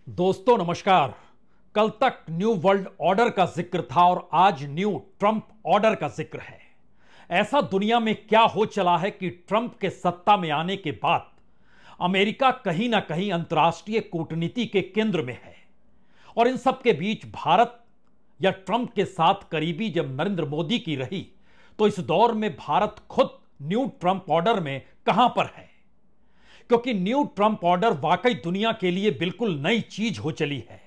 दोस्तों नमस्कार। कल तक न्यू वर्ल्ड ऑर्डर का जिक्र था और आज न्यू ट्रंप ऑर्डर का जिक्र है। ऐसा दुनिया में क्या हो चला है कि ट्रंप के सत्ता में आने के बाद अमेरिका कहीं ना कहीं अंतर्राष्ट्रीय कूटनीति के केंद्र में है और इन सब के बीच भारत या ट्रंप के साथ करीबी जब नरेंद्र मोदी की रही तो इस दौर में भारत खुद न्यू ट्रंप ऑर्डर में कहां पर है, क्योंकि न्यू ट्रंप ऑर्डर वाकई दुनिया के लिए बिल्कुल नई चीज हो चली है।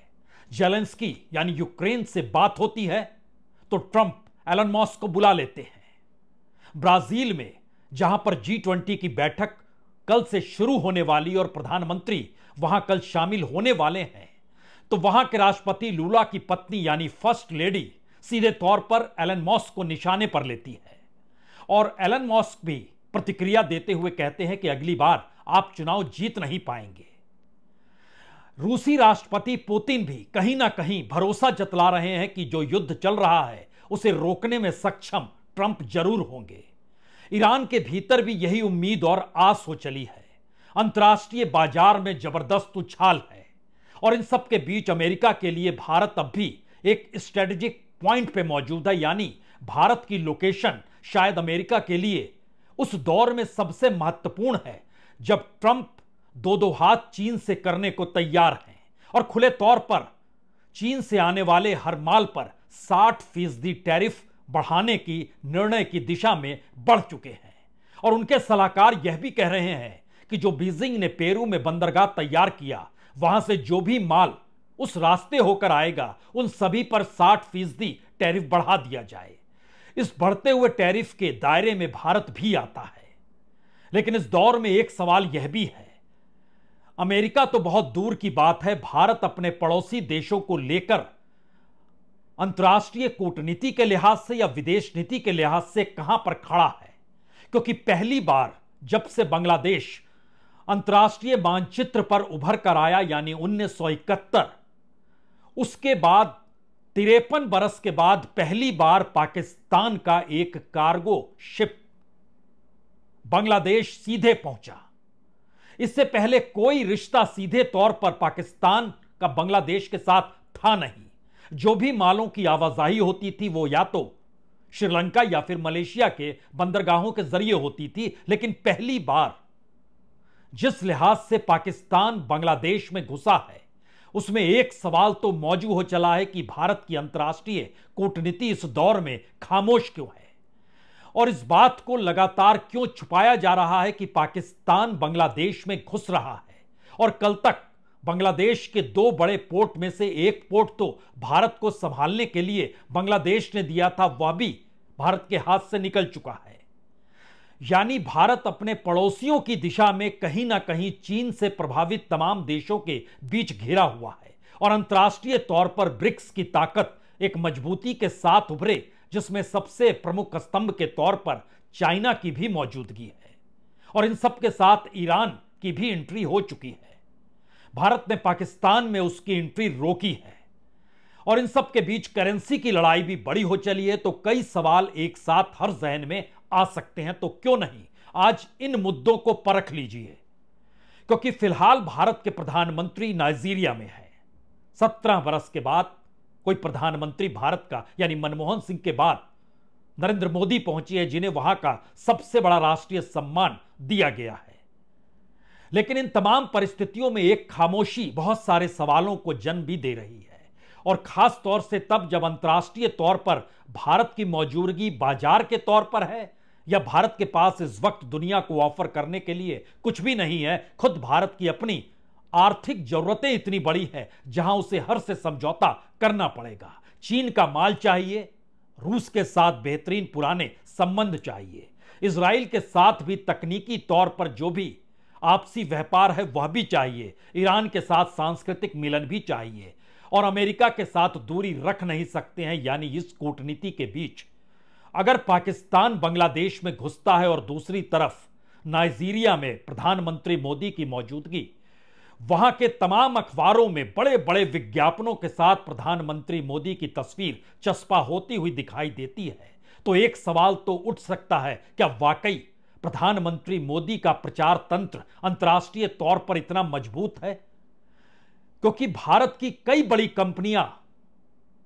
जेलेंस्की यानी यूक्रेन से बात होती है तो ट्रंप एलन मस्क को बुला लेते हैं। ब्राजील में जहां पर G20 की बैठक कल से शुरू होने वाली और प्रधानमंत्री वहां कल शामिल होने वाले हैं, तो वहां के राष्ट्रपति लूला की पत्नी यानी फर्स्ट लेडी सीधे तौर पर एलन मस्क को निशाने पर लेती है और एलन मस्क भी प्रतिक्रिया देते हुए कहते हैं कि अगली बार आप चुनाव जीत नहीं पाएंगे। रूसी राष्ट्रपति पुतिन भी कहीं ना कहीं भरोसा जतला रहे हैं कि जो युद्ध चल रहा है उसे रोकने में सक्षम ट्रंप जरूर होंगे। ईरान के भीतर भी यही उम्मीद और आस हो चली है। अंतर्राष्ट्रीय बाजार में जबरदस्त उछाल है और इन सब के बीच अमेरिका के लिए भारत अब भी एक स्ट्रेटेजिक पॉइंट पे मौजूद है, यानी भारत की लोकेशन शायद अमेरिका के लिए उस दौर में सबसे महत्वपूर्ण है जब ट्रंप दो हाथ चीन से करने को तैयार हैं और खुले तौर पर चीन से आने वाले हर माल पर 60% टैरिफ बढ़ाने की निर्णय की दिशा में बढ़ चुके हैं। और उनके सलाहकार यह भी कह रहे हैं कि जो बीजिंग ने पेरू में बंदरगाह तैयार किया वहां से जो भी माल उस रास्ते होकर आएगा उन सभी पर 60% टैरिफ बढ़ा दिया जाए। इस बढ़ते हुए टैरिफ के दायरे में भारत भी आता है, लेकिन इस दौर में एक सवाल यह भी है, अमेरिका तो बहुत दूर की बात है, भारत अपने पड़ोसी देशों को लेकर अंतर्राष्ट्रीय कूटनीति के लिहाज से या विदेश नीति के लिहाज से कहां पर खड़ा है। क्योंकि पहली बार जब से बांग्लादेश अंतर्राष्ट्रीय मानचित्र पर उभर कर आया यानी 1971, उसके बाद 53 बरस के बाद पहली बार पाकिस्तान का एक कार्गो शिप बांग्लादेश सीधे पहुंचा। इससे पहले कोई रिश्ता सीधे तौर पर पाकिस्तान का बांग्लादेश के साथ था नहीं। जो भी मालों की आवाजाही होती थी वो या तो श्रीलंका या फिर मलेशिया के बंदरगाहों के जरिए होती थी, लेकिन पहली बार जिस लिहाज से पाकिस्तान बांग्लादेश में घुसा है उसमें एक सवाल तो मौजूद हो चला है कि भारत की अंतर्राष्ट्रीय कूटनीति इस दौर में खामोश क्यों है और इस बात को लगातार क्यों छुपाया जा रहा है कि पाकिस्तान बांग्लादेश में घुस रहा है। और कल तक बांग्लादेश के दो बड़े पोर्ट में से एक पोर्ट तो भारत को संभालने के लिए बांग्लादेश ने दिया था, वह भी भारत के हाथ से निकल चुका है। यानी भारत अपने पड़ोसियों की दिशा में कहीं ना कहीं चीन से प्रभावित तमाम देशों के बीच घिरा हुआ है और अंतर्राष्ट्रीय तौर पर ब्रिक्स की ताकत एक मजबूती के साथ उभरे, जिसमें सबसे प्रमुख स्तंभ के तौर पर चाइना की भी मौजूदगी है और इन सब के साथ ईरान की भी एंट्री हो चुकी है। भारत ने पाकिस्तान में उसकी एंट्री रोकी है और इन सब के बीच करेंसी की लड़ाई भी बड़ी हो चली है। तो कई सवाल एक साथ हर जहन में आ सकते हैं, तो क्यों नहीं आज इन मुद्दों को परख लीजिए। क्योंकि फिलहाल भारत के प्रधानमंत्री नाइजीरिया में है। 17 बरस के बाद कोई प्रधानमंत्री भारत का यानी मनमोहन सिंह के बाद नरेंद्र मोदी पहुंची है, जिन्हें वहां का सबसे बड़ा राष्ट्रीय सम्मान दिया गया है। लेकिन इन तमाम परिस्थितियों में एक खामोशी बहुत सारे सवालों को जन्म भी दे रही है और खास तौर से तब जब अंतर्राष्ट्रीय तौर पर भारत की मौजूदगी बाजार के तौर पर है या भारत के पास इस वक्त दुनिया को ऑफर करने के लिए कुछ भी नहीं है। खुद भारत की अपनी आर्थिक जरूरतें इतनी बड़ी है जहां उसे हर से समझौता करना पड़ेगा। चीन का माल चाहिए, रूस के साथ बेहतरीन पुराने संबंध चाहिए, इजराइल के साथ भी तकनीकी तौर पर जो भी आपसी व्यापार है वह भी चाहिए, ईरान के साथ सांस्कृतिक मिलन भी चाहिए और अमेरिका के साथ दूरी रख नहीं सकते हैं। यानी इस कूटनीति के बीच अगर पाकिस्तान बांग्लादेश में घुसता है और दूसरी तरफ नाइजीरिया में प्रधानमंत्री मोदी की मौजूदगी, वहां के तमाम अखबारों में बड़े बड़े विज्ञापनों के साथ प्रधानमंत्री मोदी की तस्वीर चस्पा होती हुई दिखाई देती है, तो एक सवाल तो उठ सकता है, क्या वाकई प्रधानमंत्री मोदी का प्रचार तंत्र अंतर्राष्ट्रीय तौर पर इतना मजबूत है? क्योंकि भारत की कई बड़ी कंपनियां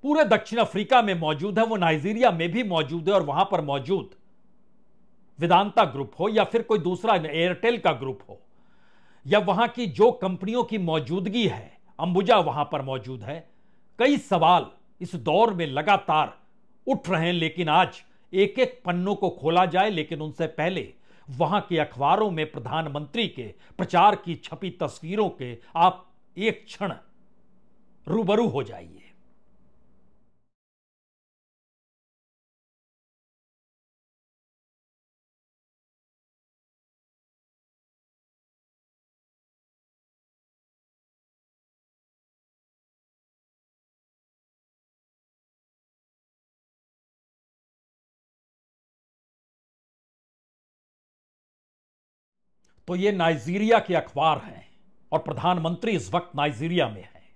पूरे दक्षिण अफ्रीका में मौजूद है, वो नाइजीरिया में भी मौजूद है, और वहां पर मौजूद वेदांता ग्रुप हो या फिर कोई दूसरा एयरटेल का ग्रुप हो, या वहां की जो कंपनियों की मौजूदगी है, अंबुजा वहां पर मौजूद है। कई सवाल इस दौर में लगातार उठ रहे हैं, लेकिन आज एक एक पन्नों को खोला जाए, लेकिन उनसे पहले वहां के अखबारों में प्रधानमंत्री के प्रचार की छपी तस्वीरों के आप एक क्षण रूबरू हो जाइए। तो ये नाइजीरिया के अखबार हैं और प्रधानमंत्री इस वक्त नाइजीरिया में हैं।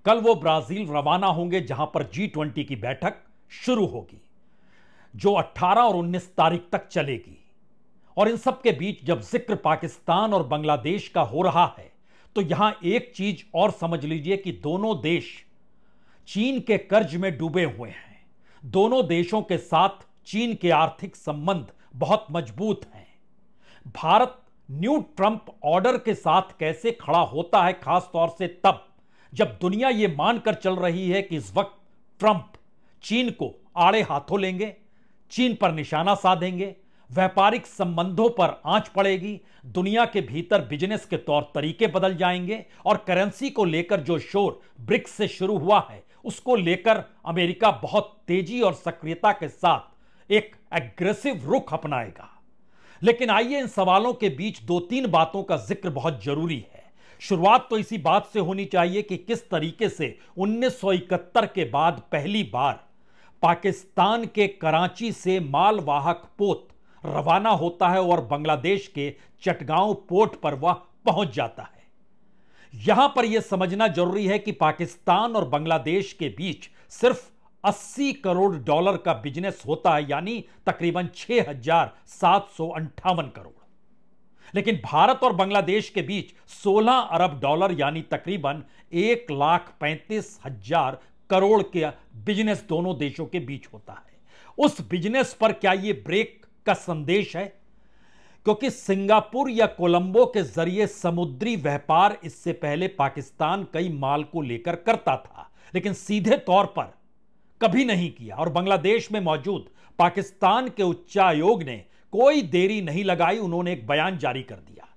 कल वो ब्राजील रवाना होंगे, जहां पर G20 की बैठक शुरू होगी, जो 18 और 19 तारीख तक चलेगी। और इन सब के बीच जब जिक्र पाकिस्तान और बांग्लादेश का हो रहा है, तो यहां एक चीज और समझ लीजिए कि दोनों देश चीन के कर्ज में डूबे हुए हैं। दोनों देशों के साथ चीन के आर्थिक संबंध बहुत मजबूत हैं। भारत न्यू ट्रंप ऑर्डर के साथ कैसे खड़ा होता है, खास तौर से तब जब दुनिया यह मानकर चल रही है कि इस वक्त ट्रंप चीन को आड़े हाथों लेंगे, चीन पर निशाना साधेंगे, व्यापारिक संबंधों पर आंच पड़ेगी, दुनिया के भीतर बिजनेस के तौर तरीके बदल जाएंगे, और करेंसी को लेकर जो शोर ब्रिक्स से शुरू हुआ है, उसको लेकर अमेरिका बहुत तेजी और सक्रियता के साथ एक एग्रेसिव रुख अपनाएगा। लेकिन आइए इन सवालों के बीच दो तीन बातों का जिक्र बहुत जरूरी है। शुरुआत तो इसी बात से होनी चाहिए कि किस तरीके से 1971 के बाद पहली बार पाकिस्तान के कराची से मालवाहक पोत रवाना होता है और बांग्लादेश के चटगांव पोर्ट पर वह पहुंच जाता है। यहां पर यह समझना जरूरी है कि पाकिस्तान और बांग्लादेश के बीच सिर्फ 80 करोड़ डॉलर का बिजनेस होता है, यानी तकरीबन 6,758 करोड़। लेकिन भारत और बांग्लादेश के बीच 16 अरब डॉलर यानी तकरीबन 1,35,000 करोड़ के बिजनेस दोनों देशों के बीच होता है। उस बिजनेस पर क्या यह ब्रेक का संदेश है? क्योंकि सिंगापुर या कोलंबो के जरिए समुद्री व्यापार इससे पहले पाकिस्तान कई माल को लेकर करता था, लेकिन सीधे तौर पर कभी नहीं किया। और बांग्लादेश में मौजूद पाकिस्तान के उच्चायोग ने कोई देरी नहीं लगाई, उन्होंने एक बयान जारी कर दिया।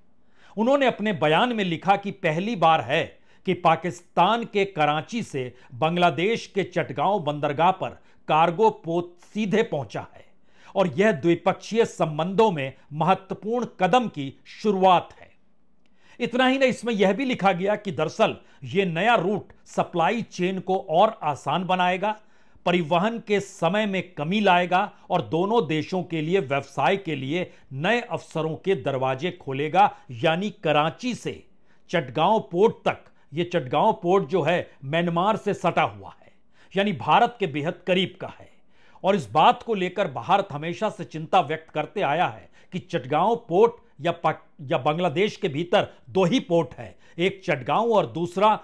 उन्होंने अपने बयान में लिखा कि पहली बार है कि पाकिस्तान के कराची से बांग्लादेश के चटगांव बंदरगाह पर कार्गो पोत सीधे पहुंचा है, और यह द्विपक्षीय संबंधों में महत्वपूर्ण कदम की शुरुआत है। इतना ही नहीं, इसमें यह भी लिखा गया कि दरअसल यह नया रूट सप्लाई चेन को और आसान बनाएगा, परिवहन के समय में कमी लाएगा, और दोनों देशों के लिए व्यवसाय के लिए नए अवसरों के दरवाजे खोलेगा। यानी कराची से चटगांव पोर्ट तक, यह चटगांव पोर्ट जो है म्यांमार से सटा हुआ है, यानी भारत के बेहद करीब का है। और इस बात को लेकर भारत हमेशा से चिंता व्यक्त करते आया है कि चटगांव पोर्ट या बांग्लादेश के भीतर दो ही पोर्ट है, एक चटगांव और दूसरा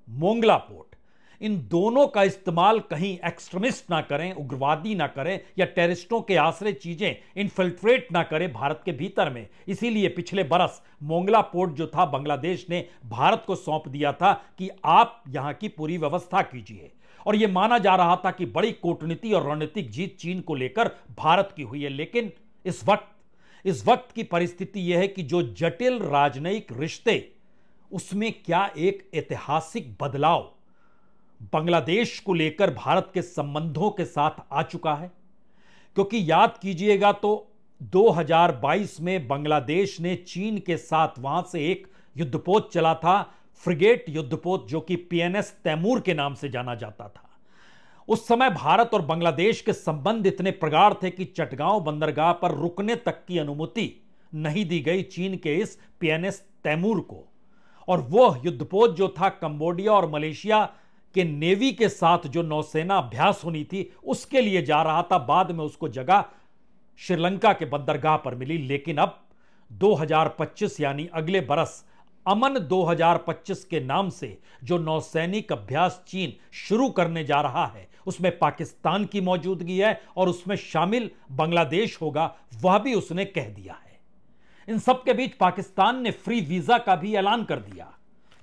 मोंगला पोर्ट। इन दोनों का इस्तेमाल कहीं एक्सट्रीमिस्ट ना करें, उग्रवादी ना करें, या टेररिस्टों के आश्रय चीजें इन्फिल्ट्रेट ना करें भारत के भीतर में। इसीलिए पिछले बरस मोंगला पोर्ट जो था, बांग्लादेश ने भारत को सौंप दिया था कि आप यहां की पूरी व्यवस्था कीजिए। और यह माना जा रहा था कि बड़ी कूटनीति और रणनीतिक जीत चीन को लेकर भारत की हुई है। लेकिन इस वक्त की परिस्थिति यह है कि जो जटिल राजनयिक रिश्ते, उसमें क्या एक ऐतिहासिक बदलाव बांग्लादेश को लेकर भारत के संबंधों के साथ आ चुका है। क्योंकि याद कीजिएगा तो 2022 में बांग्लादेश ने चीन के साथ वहां से एक युद्धपोत चला था, फ्रिगेट युद्धपोत, जो कि PNS तैमूर के नाम से जाना जाता था। उस समय भारत और बांग्लादेश के संबंध इतने प्रगाढ़ थे कि चटगांव बंदरगाह पर रुकने तक की अनुमति नहीं दी गई चीन के इस PNS तैमूर को। और वह युद्धपोत जो था, कंबोडिया और मलेशिया के नेवी के साथ जो नौसेना अभ्यास होनी थी, उसके लिए जा रहा था। बाद में उसको जगह श्रीलंका के बंदरगाह पर मिली। लेकिन अब 2025 यानी अगले बरस अमन 2025 के नाम से जो नौसैनिक अभ्यास चीन शुरू करने जा रहा है, उसमें पाकिस्तान की मौजूदगी है और उसमें शामिल बांग्लादेश होगा, वह भी उसने कह दिया है। इन सब के बीच पाकिस्तान ने फ्री वीजा का भी ऐलान कर दिया,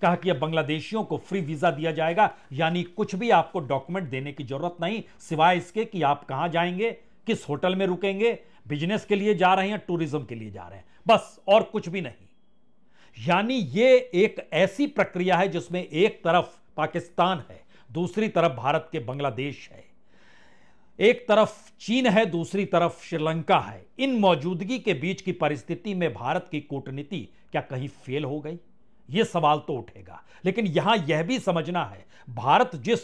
कहा कि अब बांग्लादेशियों को फ्री वीजा दिया जाएगा, यानी कुछ भी आपको डॉक्यूमेंट देने की जरूरत नहीं, सिवाय इसके कि आप कहां जाएंगे, किस होटल में रुकेंगे, बिजनेस के लिए जा रहे हैं, टूरिज्म के लिए जा रहे हैं, बस, और कुछ भी नहीं। यानी यह एक ऐसी प्रक्रिया है जिसमें एक तरफ पाकिस्तान है, दूसरी तरफ भारत के बांग्लादेश है, एक तरफ चीन है, दूसरी तरफ श्रीलंका है। इन मौजूदगी के बीच की परिस्थिति में भारत की कूटनीति क्या कहीं फेल हो गई? यह सवाल तो उठेगा। लेकिन यहां यह भी समझना है, भारत जिस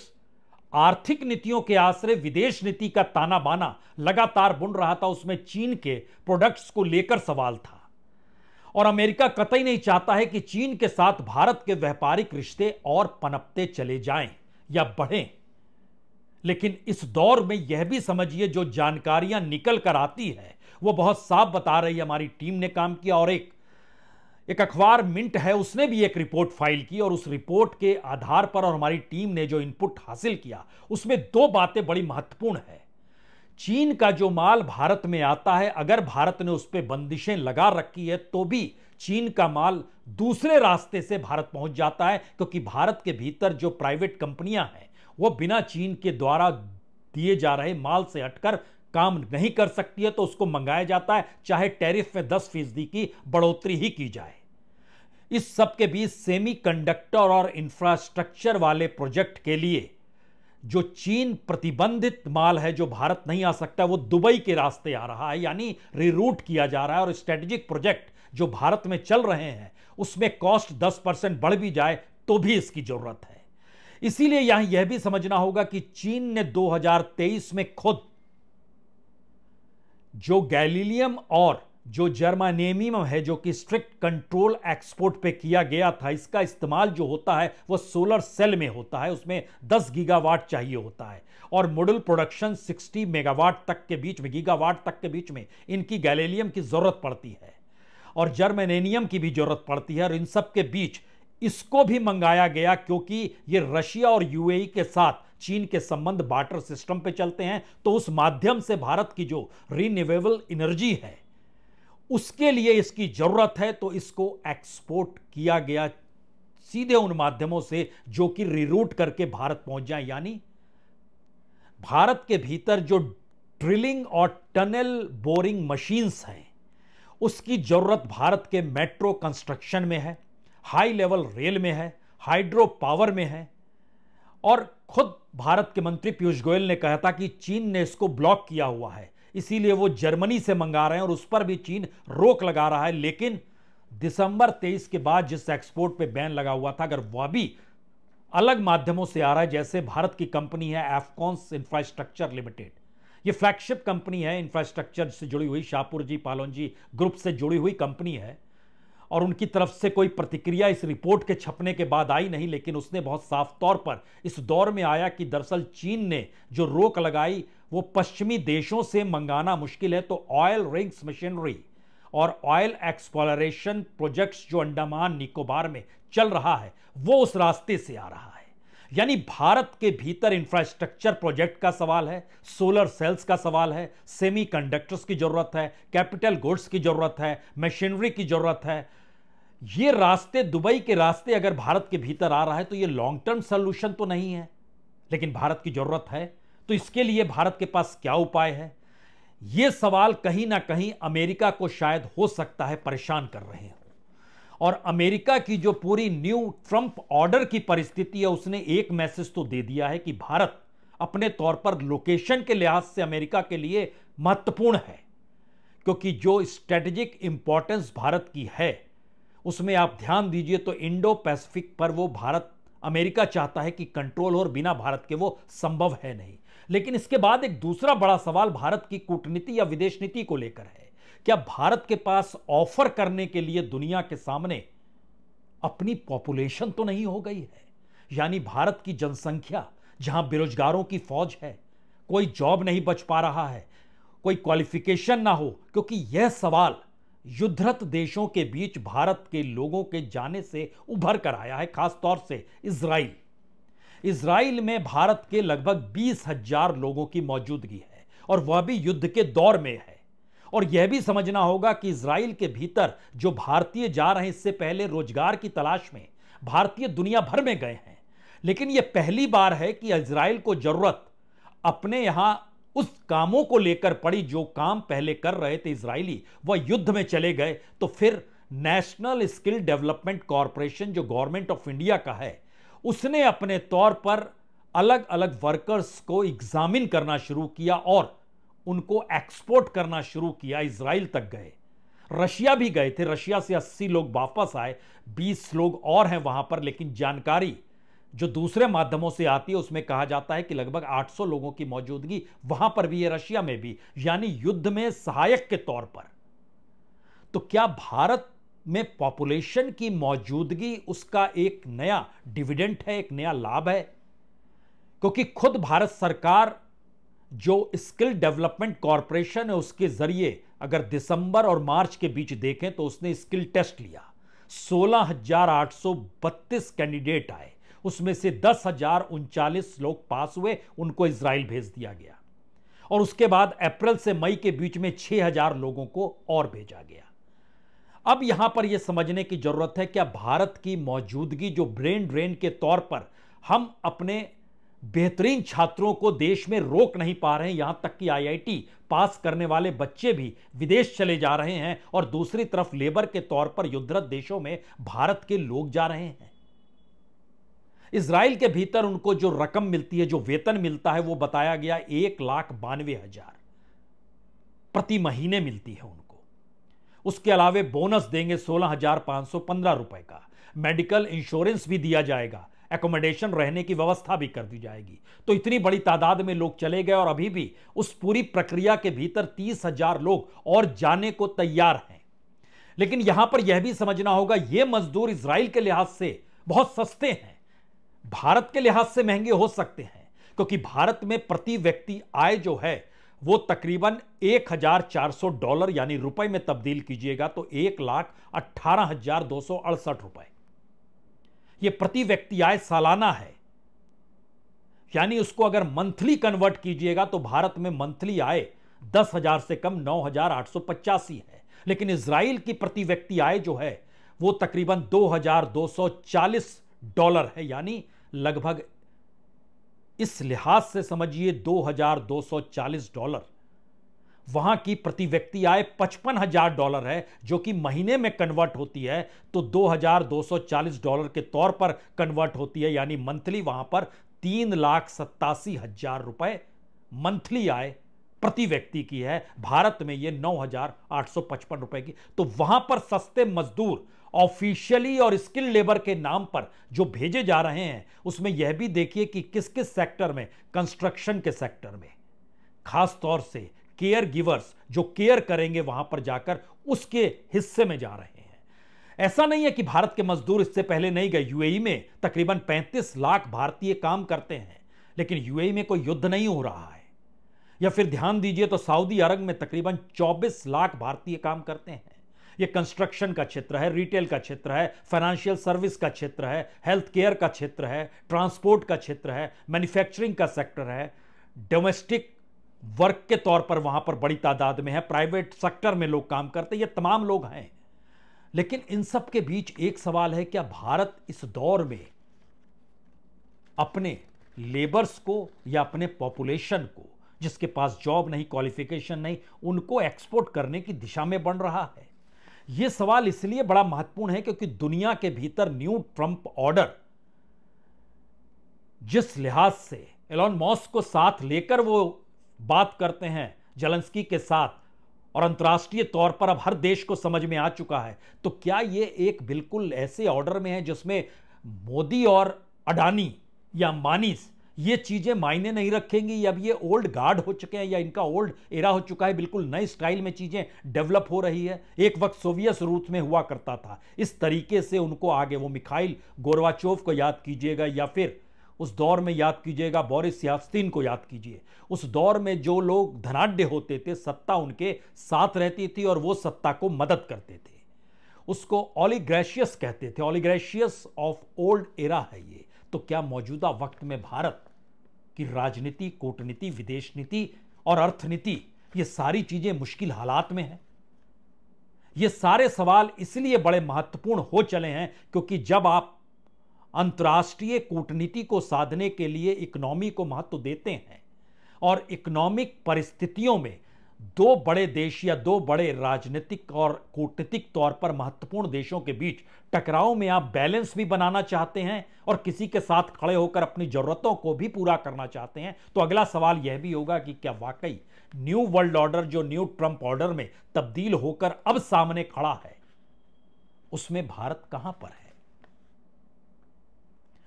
आर्थिक नीतियों के आश्रय विदेश नीति का ताना बाना लगातार बुन रहा था, उसमें चीन के प्रोडक्ट्स को लेकर सवाल था। और अमेरिका कतई नहीं चाहता है कि चीन के साथ भारत के व्यापारिक रिश्ते और पनपते चले जाएं या बढ़ें। लेकिन इस दौर में यह भी समझिए, जो जानकारियां निकल कर आती है वो बहुत साफ बता रही है। हमारी टीम ने काम किया और एक अखबार मिंट है, उसने भी एक रिपोर्ट फाइल की और उस रिपोर्ट के आधार पर और हमारी टीम ने जो इनपुट हासिल किया, उसमें दो बातें बड़ी महत्वपूर्ण है। चीन का जो माल भारत में आता है, अगर भारत ने उस पर बंदिशें लगा रखी है तो भी चीन का माल दूसरे रास्ते से भारत पहुंच जाता है, क्योंकि भारत के भीतर जो प्राइवेट कंपनियां हैं वो बिना चीन के द्वारा दिए जा रहे माल से हटकर काम नहीं कर सकती है, तो उसको मंगाया जाता है, चाहे टैरिफ में 10% की बढ़ोतरी ही की जाए। इस सब के बीच सेमीकंडक्टर और इंफ्रास्ट्रक्चर वाले प्रोजेक्ट के लिए जो चीन प्रतिबंधित माल है, जो भारत नहीं आ सकता, वो दुबई के रास्ते आ रहा है, यानी रिरूट किया जा रहा है। और स्ट्रेटेजिक प्रोजेक्ट जो भारत में चल रहे हैं उसमें कॉस्ट 10% बढ़ भी जाए तो भी इसकी जरूरत है। इसीलिए यहां यह भी समझना होगा कि चीन ने 2023 में खुद जो गैलीलियम और जो जर्मानियम है, जो कि स्ट्रिक्ट कंट्रोल एक्सपोर्ट पे किया गया था, इसका इस्तेमाल जो होता है वो सोलर सेल में होता है, उसमें 10 गीगावाट चाहिए होता है और मॉड्यूल प्रोडक्शन 60 मेगावाट तक के बीच में, गीगावाट तक के बीच में इनकी गैलीलियम की जरूरत पड़ती है और जर्मेनियम की भी जरूरत पड़ती है। और इन सब के बीच इसको भी मंगाया गया, क्योंकि ये रशिया और यूएई के साथ चीन के संबंध बार्टर सिस्टम पे चलते हैं, तो उस माध्यम से भारत की जो रिन्यूएबल एनर्जी है उसके लिए इसकी जरूरत है, तो इसको एक्सपोर्ट किया गया सीधे उन माध्यमों से जो कि रिरूट करके भारत पहुंच जाए। यानी भारत के भीतर जो ड्रिलिंग और टनल बोरिंग मशीन्स हैं उसकी जरूरत भारत के मेट्रो कंस्ट्रक्शन में है, हाई लेवल रेल में है, हाइड्रो पावर में है। और खुद भारत के मंत्री पीयूष गोयल ने कहा था कि चीन ने इसको ब्लॉक किया हुआ है, इसीलिए वो जर्मनी से मंगा रहे हैं और उस पर भी चीन रोक लगा रहा है। लेकिन दिसंबर 23 के बाद जिस एक्सपोर्ट पे बैन लगा हुआ था, अगर वह भी अलग माध्यमों से आ रहा है, जैसे भारत की कंपनी है एफकॉन्स इंफ्रास्ट्रक्चर लिमिटेड, ये फ्लैगशिप कंपनी है, इंफ्रास्ट्रक्चर से जुड़ी हुई, शाहपुर जी पालोन जी ग्रुप से जुड़ी हुई कंपनी है, और उनकी तरफ से कोई प्रतिक्रिया इस रिपोर्ट के छपने के बाद आई नहीं। लेकिन उसने बहुत साफ तौर पर इस दौर में आया कि दरअसल चीन ने जो रोक लगाई वो पश्चिमी देशों से मंगाना मुश्किल है, तो ऑयल रिंग्स मशीनरी और ऑयल एक्सप्लोरेशन प्रोजेक्ट्स जो अंडमान निकोबार में चल रहा है वो उस रास्ते से आ रहा है। यानी भारत के भीतर इंफ्रास्ट्रक्चर प्रोजेक्ट का सवाल है, सोलर सेल्स का सवाल है, सेमीकंडक्टर्स की जरूरत है, कैपिटल गुड्स की जरूरत है, मशीनरी की जरूरत है। ये रास्ते, दुबई के रास्ते अगर भारत के भीतर आ रहा है तो ये लॉन्ग टर्म सॉल्यूशन तो नहीं है, लेकिन भारत की जरूरत है। तो इसके लिए भारत के पास क्या उपाय है? ये सवाल कहीं ना कहीं अमेरिका को शायद हो सकता है परेशान कर रहे हैं। और अमेरिका की जो पूरी न्यू ट्रंप ऑर्डर की परिस्थिति है, उसने एक मैसेज तो दे दिया है कि भारत अपने तौर पर लोकेशन के लिहाज से अमेरिका के लिए महत्वपूर्ण है, क्योंकि जो स्ट्रेटेजिक इंपॉर्टेंस भारत की है उसमें आप ध्यान दीजिए तो इंडो पैसिफिक पर वो भारत, अमेरिका चाहता है कि कंट्रोल हो, और बिना भारत के वो संभव है नहीं। लेकिन इसके बाद एक दूसरा बड़ा सवाल भारत की कूटनीति या विदेश नीति को लेकर है। क्या भारत के पास ऑफर करने के लिए दुनिया के सामने अपनी पॉपुलेशन तो नहीं हो गई है? यानी भारत की जनसंख्या, जहां बेरोजगारों की फौज है, कोई जॉब नहीं बच पा रहा है, कोई क्वालिफिकेशन ना हो, क्योंकि यह सवाल युद्धरत देशों के बीच भारत के लोगों के जाने से उभर कर आया है, खासतौर से इजराइल। इजराइल में भारत के लगभग 20,000 लोगों की मौजूदगी है और वह भी युद्ध के दौर में है। और यह भी समझना होगा कि इजराइल के भीतर जो भारतीय जा रहे हैं, इससे पहले रोजगार की तलाश में भारतीय दुनिया भर में गए हैं, लेकिन यह पहली बार है कि इजराइल को जरूरत अपने यहां उस कामों को लेकर पड़ी जो काम पहले कर रहे थे इजरायली, वह युद्ध में चले गए। तो फिर नेशनल स्किल डेवलपमेंट कॉरपोरेशन जो गवर्नमेंट ऑफ इंडिया का है, उसने अपने तौर पर अलग अलग वर्कर्स को एग्जामिन करना शुरू किया और उनको एक्सपोर्ट करना शुरू किया। इजराइल तक गए, रशिया भी गए थे, रशिया से 80 लोग वापस आए, 20 लोग और हैं वहां पर। लेकिन जानकारी जो दूसरे माध्यमों से आती है उसमें कहा जाता है कि लगभग 800 लोगों की मौजूदगी वहां पर भी है, रशिया में भी, यानी युद्ध में सहायक के तौर पर। तो क्या भारत में पॉपुलेशन की मौजूदगी उसका एक नया डिविडेंड है, एक नया लाभ है? क्योंकि खुद भारत सरकार जो स्किल डेवलपमेंट कॉरपोरेशन है उसके जरिए अगर दिसंबर और मार्च के बीच देखें तो उसने स्किल टेस्ट लिया, 16,832 कैंडिडेट आए, उसमें से 10,039 लोग पास हुए, उनको इजराइल भेज दिया गया। और उसके बाद अप्रैल से मई के बीच में 6,000 लोगों को और भेजा गया। अब यहां पर यह समझने की जरूरत है क्या भारत की मौजूदगी जो ब्रेन ड्रेन के तौर पर हम अपने बेहतरीन छात्रों को देश में रोक नहीं पा रहे हैं, यहां तक कि आईआईटी पास करने वाले बच्चे भी विदेश चले जा रहे हैं और दूसरी तरफ लेबर के तौर पर युद्धरत देशों में भारत के लोग जा रहे हैं। इजराइल के भीतर उनको जो रकम मिलती है, जो वेतन मिलता है, वो बताया गया 1,92,000 प्रति महीने मिलती है उनको। उसके अलावे बोनस देंगे 16,515 रुपए का, मेडिकल इंश्योरेंस भी दिया जाएगा, एकोमोडेशन रहने की व्यवस्था भी कर दी जाएगी। तो इतनी बड़ी तादाद में लोग चले गए और अभी भी उस पूरी प्रक्रिया के भीतर 30,000 लोग और जाने को तैयार हैं। लेकिन यहां पर यह भी समझना होगा, यह मजदूर इजराइल के लिहाज से बहुत सस्ते हैं, भारत के लिहाज से महंगे हो सकते हैं, क्योंककि भारत में प्रति व्यक्ति आय जो है वो तकरीबन $1,400 यानी रुपए में तब्दील कीजिएगा तो 1,18,268 रुपए ये प्रति व्यक्ति आय सालाना है। यानी उसको अगर मंथली कन्वर्ट कीजिएगा तो भारत में मंथली आय 10,000 से कम 9,885 है। लेकिन इजराइल की प्रति व्यक्ति आय जो है वो तकरीबन $2,240 है, यानी लगभग इस लिहाज से समझिए $2,240। वहां की प्रति व्यक्ति आय $55,000 है, जो कि महीने में कन्वर्ट होती है तो $2,240 के तौर पर कन्वर्ट होती है, यानी मंथली वहां पर 3,87,000 रुपए मंथली आय प्रति व्यक्ति की है। भारत में यह 9,855 रुपए की। तो वहां पर सस्ते मजदूर ऑफिशियली और स्किल लेबर के नाम पर जो भेजे जा रहे हैं, उसमें यह भी देखिए कि किस किस सेक्टर में, कंस्ट्रक्शन के सेक्टर में, खासतौर से केयर गिवर्स जो केयर करेंगे वहां पर जाकर, उसके हिस्से में जा रहे हैं। ऐसा नहीं है कि भारत के मजदूर इससे पहले नहीं गए। यूएई में तकरीबन 35 लाख भारतीय काम करते हैं, लेकिन यूएई में कोई युद्ध नहीं हो रहा है। या फिर ध्यान दीजिए तो सऊदी अरब में तकरीबन 24 लाख भारतीय काम करते हैं। यह कंस्ट्रक्शन का क्षेत्र है, रिटेल का क्षेत्र है, फाइनेंशियल सर्विस का क्षेत्र है, हेल्थ केयर का क्षेत्र है, ट्रांसपोर्ट का क्षेत्र है, मैन्युफैक्चरिंग का सेक्टर है, डोमेस्टिक वर्क के तौर पर वहां पर बड़ी तादाद में है, प्राइवेट सेक्टर में लोग काम करते हैं, ये तमाम लोग हैं। लेकिन इन सब के बीच एक सवाल है, क्या भारत इस दौर में अपने लेबर्स को या अपने पॉपुलेशन को, जिसके पास जॉब नहीं, क्वालिफिकेशन नहीं, उनको एक्सपोर्ट करने की दिशा में बढ़ रहा है? यह सवाल इसलिए बड़ा महत्वपूर्ण है क्योंकि दुनिया के भीतर न्यू ट्रंप ऑर्डर जिस लिहाज से एलन मस्क को साथ लेकर वो बात करते हैं जेलेंस्की के साथ, और अंतर्राष्ट्रीय तौर पर अब हर देश को समझ में आ चुका है, तो क्या यह एक बिल्कुल ऐसे ऑर्डर में है जिसमें मोदी और अडानी या अंबानी ये चीजें मायने नहीं रखेंगी? अब ये ओल्ड गार्ड हो चुके हैं या इनका ओल्ड एरा हो चुका है, बिल्कुल नए स्टाइल में चीजें डेवलप हो रही है। एक वक्त सोवियत रूस में हुआ करता था, इस तरीके से उनको आगे, वो मिखाइल गोरबाचोव को याद कीजिएगा, या फिर उस दौर में याद कीजिएगा, बोरिस याल्त्सिन को याद कीजिए। उस दौर में जो लोग धनाढ्य होते थे, सत्ता उनके साथ रहती थी और वो सत्ता को मदद करते थे। उसको ओलिगार्शियस कहते थे, ओलिगार्शियस ऑफ ओल्ड एरा है ये। तो क्या मौजूदा वक्त में भारत की राजनीति, कूटनीति, विदेश नीति और अर्थनीति, ये सारी चीजें मुश्किल हालात में हैं? ये सारे सवाल इसलिए बड़े महत्वपूर्ण हो चले हैं क्योंकि जब आप अंतर्राष्ट्रीय कूटनीति को साधने के लिए इकोनॉमी को महत्व देते हैं और इकोनॉमिक परिस्थितियों में दो बड़े देश या दो बड़े राजनीतिक और कूटनीतिक तौर पर महत्वपूर्ण देशों के बीच टकराव में आप बैलेंस भी बनाना चाहते हैं और किसी के साथ खड़े होकर अपनी जरूरतों को भी पूरा करना चाहते हैं, तो अगला सवाल यह भी होगा कि क्या वाकई न्यू वर्ल्ड ऑर्डर, जो न्यू ट्रंप ऑर्डर में तब्दील होकर अब सामने खड़ा है, उसमें भारत कहां पर है?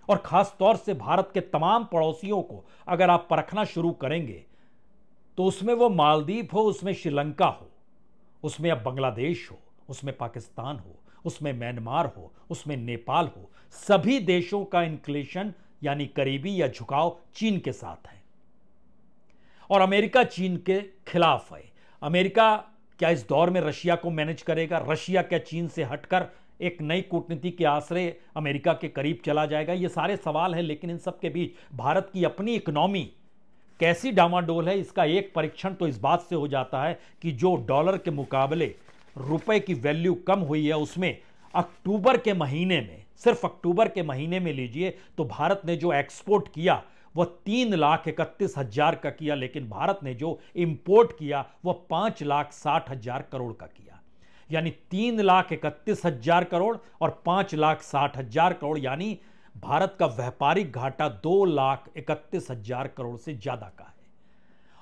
और खास तौर से भारत के तमाम पड़ोसियों को अगर आप परखना शुरू करेंगे तो उसमें वो मालदीव हो, उसमें श्रीलंका हो, उसमें अब बांग्लादेश हो, उसमें पाकिस्तान हो, उसमें म्यांमार हो, उसमें नेपाल हो, सभी देशों का इंक्लिनेशन यानी करीबी या झुकाव चीन के साथ है और अमेरिका चीन के खिलाफ है। अमेरिका क्या इस दौर में रशिया को मैनेज करेगा? रशिया क्या चीन से हटकर एक नई कूटनीति के आश्रय अमेरिका के करीब चला जाएगा? ये सारे सवाल हैं, लेकिन इन सब के बीच भारत की अपनी इकोनॉमी कैसी डामाडोल है, इसका एक परीक्षण तो इस बात से हो जाता है कि जो डॉलर के मुकाबले रुपए की वैल्यू कम हुई है, उसमें अक्टूबर के महीने में, सिर्फ अक्टूबर के महीने में लीजिए तो भारत ने जो एक्सपोर्ट किया वह 3,31,000 का किया, लेकिन भारत ने जो इंपोर्ट किया वह 5,60,000 करोड़ का किया। यानी 3,31,000 करोड़ और 5,60,000 करोड़, यानी भारत का व्यापारिक घाटा 2,31,000 करोड़ से ज्यादा का है।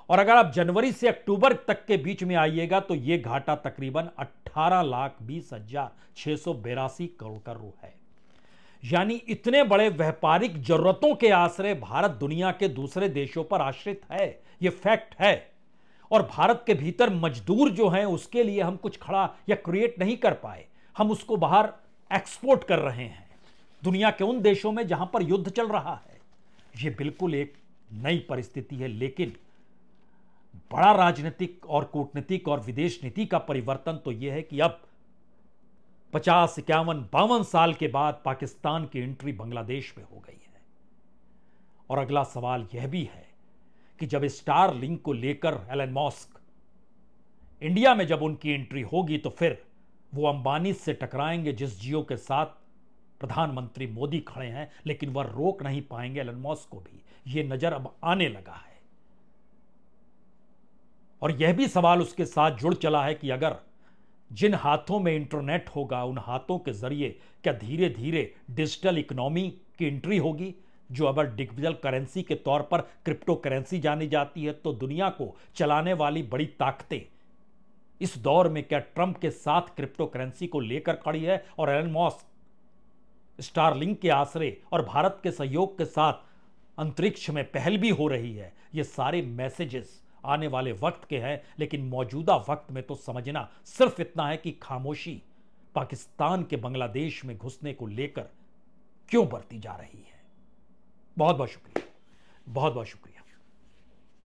और अगर आप जनवरी से अक्टूबर तक के बीच में आइएगा तो यह घाटा तकरीबन 18,20,682 करोड़ का है। यानी इतने बड़े व्यापारिक जरूरतों के आश्रय भारत दुनिया के दूसरे देशों पर आश्रित है, यह फैक्ट है। और भारत के भीतर मजदूर जो हैं उसके लिए हम कुछ खड़ा या क्रिएट नहीं कर पाए, हम उसको बाहर एक्सपोर्ट कर रहे हैं दुनिया के उन देशों में जहां पर युद्ध चल रहा है। यह बिल्कुल एक नई परिस्थिति है, लेकिन बड़ा राजनीतिक और कूटनीतिक और विदेश नीति का परिवर्तन तो यह है कि अब 50, 51, 52 साल के बाद पाकिस्तान की एंट्री बांग्लादेश में हो गई है। और अगला सवाल यह भी है कि जब स्टार लिंक को लेकर एलन मस्क इंडिया में जब उनकी एंट्री होगी तो फिर वो अंबानी से टकराएंगे जिस जियो के साथ प्रधानमंत्री मोदी खड़े हैं, लेकिन वह रोक नहीं पाएंगे एलन मस्क को भी। यह नजर अब आने लगा है। और यह भी सवाल उसके साथ जुड़ चला है कि अगर जिन हाथों में इंटरनेट होगा उन हाथों के जरिए क्या धीरे धीरे डिजिटल इकोनॉमी की एंट्री होगी, जो अब डिजिटल करेंसी के तौर पर क्रिप्टो करेंसी जानी जाती है। तो दुनिया को चलाने वाली बड़ी ताकतें इस दौर में क्या ट्रंप के साथ क्रिप्टो करेंसी को लेकर खड़ी है और एलन मस्क स्टारलिंक के आश्रय और भारत के सहयोग के साथ अंतरिक्ष में पहल भी हो रही है। ये सारे मैसेजेस आने वाले वक्त के हैं, लेकिन मौजूदा वक्त में तो समझना सिर्फ इतना है कि खामोशी पाकिस्तान के बांग्लादेश में घुसने को लेकर क्यों बरती जा रही है। बहुत बहुत शुक्रिया, बहुत बहुत शुक्रिया।